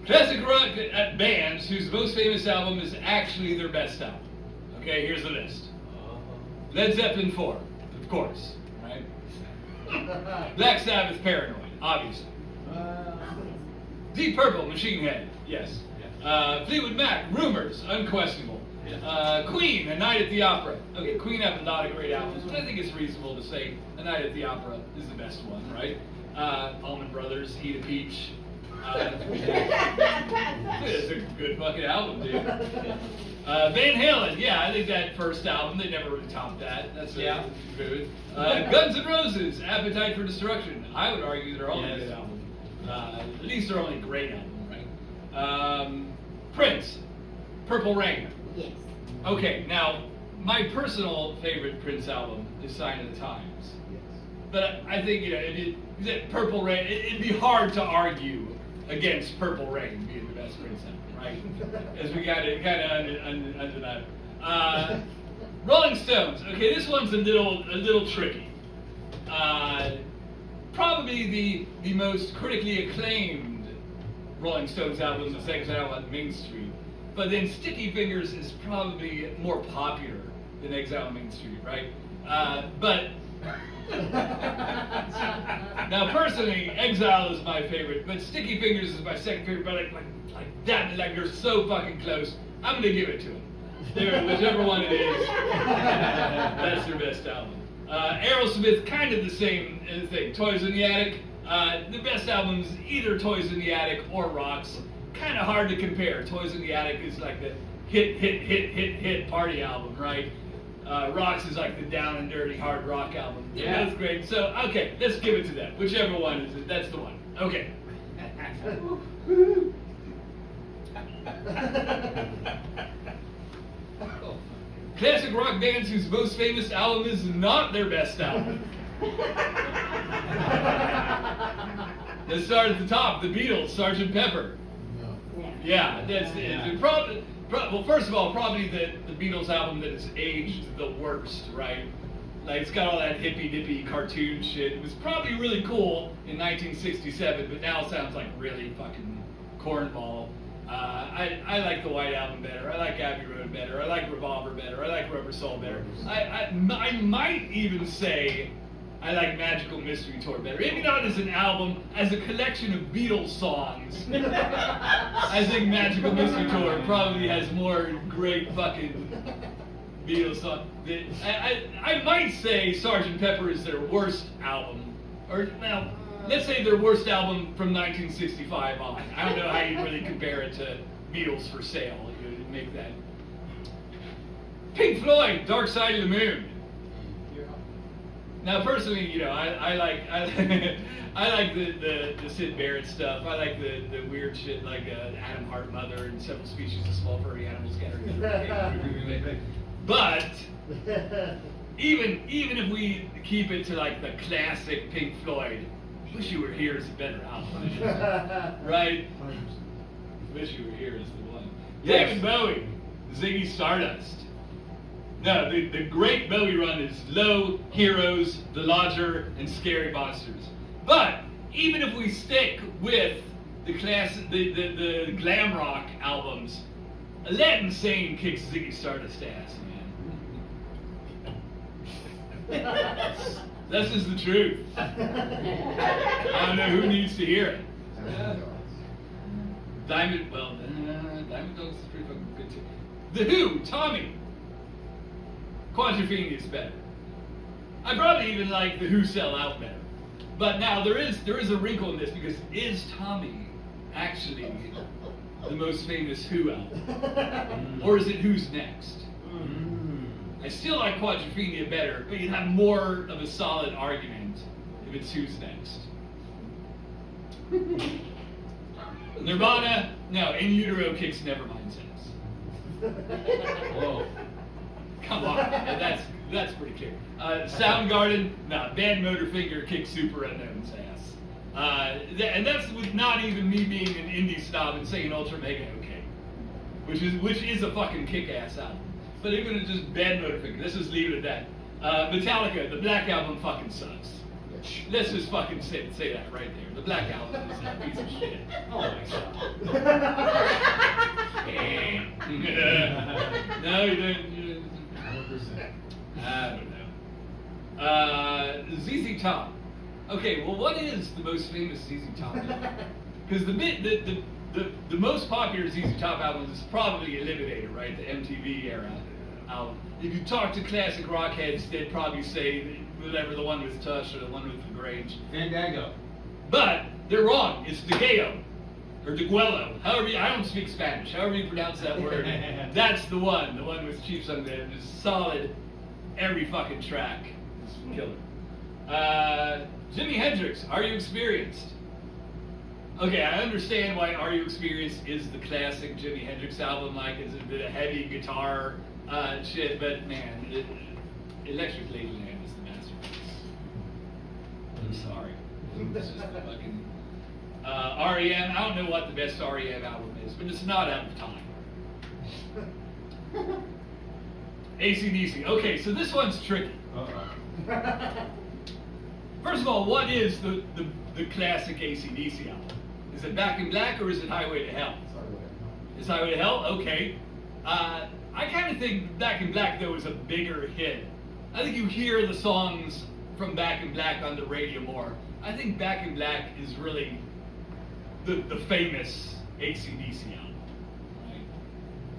Classic rock bands whose most famous album is actually their best album. Okay, here's the list. Led Zeppelin 4, of course, right? Black Sabbath, Paranoid, obviously. Deep Purple, Machine Head, yes. Fleetwood Mac, Rumors, unquestionable. Queen, A Night at the Opera. Okay, Queen have a lot of great albums, but I think it's reasonable to say A Night at the Opera is the best one, right? Allman Brothers, Eat a Peach. It's a good fucking album, dude. Van Halen, yeah, I think that first album, they never really topped that. That's good. Guns N' Roses, Appetite for Destruction. I would argue they're all a good album. At least they're only a great album, right? Prince, Purple Rain. Yes. Okay, now, my personal favorite Prince album is Sign of the Times. Yes. But I think, Purple Rain, it'd be hard to argue against Purple Rain being the best Prince album, right? As we got it kind of undeniable. Rolling Stones. Okay, this one's a little tricky. Probably the most critically acclaimed Rolling Stones album is Exile on Main Street. But then Sticky Fingers is probably more popular than Exile on Main Street, right? But now, personally, Exile is my favorite, but Sticky Fingers is my second favorite. But like they're so fucking close. I'm gonna give it to them. Whichever one it is, that's their best album. Aerosmith, kind of the same thing. Toys in the Attic. The best albums, either Toys in the Attic or Rocks. Kind of hard to compare. Toys in the Attic is like the hit party album, right? Rocks is like the down and dirty hard rock album. Yeah, that's great. So, okay, let's give it to them. Whichever one is it, that's the one. Okay. Classic rock bands whose most famous album is not their best album. Let's start at the top. The Beatles, Sgt. Pepper. No. Yeah, that's it. Well, first of all, probably the Beatles album that has aged the worst, right? Like, it's got all that hippy-dippy cartoon shit. It was probably really cool in 1967, but now it sounds like really fucking cornball. I like the White Album better. I like Abbey Road better. I like Revolver better. I like Rubber Soul better. I might even say I like Magical Mystery Tour better. Maybe not as an album, as a collection of Beatles songs. I think Magical Mystery Tour probably has more great fucking Beatles songs. I might say Sgt. Pepper is their worst album. Or, well, let's say their worst album from 1965 on. I don't know how you really compare it to Beatles for Sale. You would make that. Pink Floyd, Dark Side of the Moon. Now, personally, I like the Syd Barrett stuff. I like the weird shit like Adam Hart Mother and Several Species of Small Furry Animals Scattered. But even if we keep it to like the classic Pink Floyd, Wish You Were Here is a better album, right? Wish You Were Here is the one. Yes. David Bowie, Ziggy Stardust. No, the great Bowie run is Low, Heroes, The Lodger, and Scary Monsters. But even if we stick with the glam rock albums, Aladdin Sane kicks Ziggy Stardust ass, man. That's just the truth. I don't know who needs to hear it. Diamond Dogs is pretty fucking good too. The Who, Tommy. Quadrophenia is better. I probably even like the Who Sell Out better. But now there is a wrinkle in this, because is Tommy actually the most famous Who album? Or is it Who's Next? I still like Quadrophenia better, but you'd have more of a solid argument if it's Who's Next. Nirvana, no, In Utero kicks Nevermind Sex. Whoa. Come on, that's pretty clear. Soundgarden, no, Band Motorfinger kicks Super Unknown's ass. And that's with not even me being an indie snob and saying Ultra Mega okay, which is a fucking kick-ass album. But even if just Band Motorfinger, let's just leave it at that. Metallica, the Black Album fucking sucks. Let's just fucking say that right there. The Black Album is a piece of shit. Oh my god. Top. Okay, well, what is the most famous ZZ Top album? Because the most popular ZZ Top album is probably Eliminator, right? The MTV era album. If you talk to classic rock heads, they'd probably say whatever, the one with Tush or the one with the Grange. Fandango. But they're wrong. It's Deguello or Deguello. However, I don't speak Spanish. However you pronounce that word, that's the one. The one with Chief Sung that is solid. Every fucking track is killer. Jimi Hendrix, Are You Experienced? Okay, I understand why Are You Experienced is the classic Jimi Hendrix album. Like, it's a bit of heavy guitar shit, but man, Electric Ladyland is the masterpiece. I'm sorry. It's just the fucking REM. I don't know what the best REM album is, but it's not out of time. AC/DC. Okay, so this one's tricky. First of all, what is the classic AC/DC album? Is it Back in Black or is it Highway to Hell? It's Highway to Hell? Okay. I kind of think Back in Black, though, is a bigger hit. I think you hear the songs from Back in Black on the radio more. I think Back in Black is really the famous AC/DC album. Right?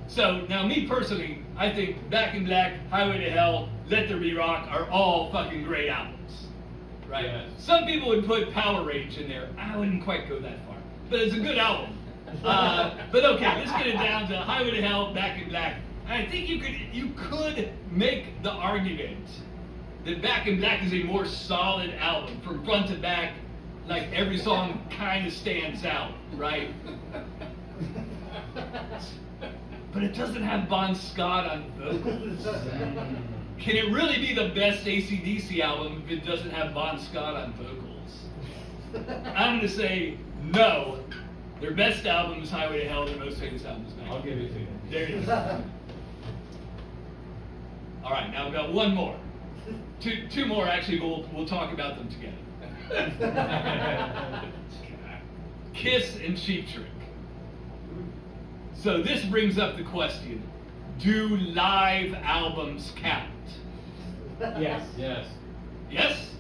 So, now me personally, I think Back in Black, Highway to Hell, Let There Be Rock are all fucking great albums. Right? Yes. Some people would put Power Rage in there. I wouldn't quite go that far. But it's a good album. But okay, let's get it down to Highway to Hell, Back in Black. I think you could make the argument that Back in Black is a more solid album from front to back. Like every song kind of stands out, right? But it doesn't have Bon Scott on vocals. Can it really be the best AC/DC album if it doesn't have Bon Scott on vocals? I'm going to say no. Their best album is Highway to Hell. Their most famous album is Back. I'll give it to you. There you go. All right, now we've got one more. Two more, actually, but we'll talk about them together. Kiss and Cheap Trick. So this brings up the question, do live albums count? Yes. Yes. Yes?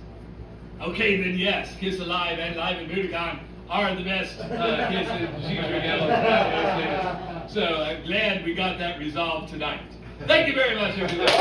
Okay, then yes. Kiss Alive and Live in Budokan are the best Kiss and Cheap Trick albums. So I'm glad we got that resolved tonight. Thank you very much, everybody.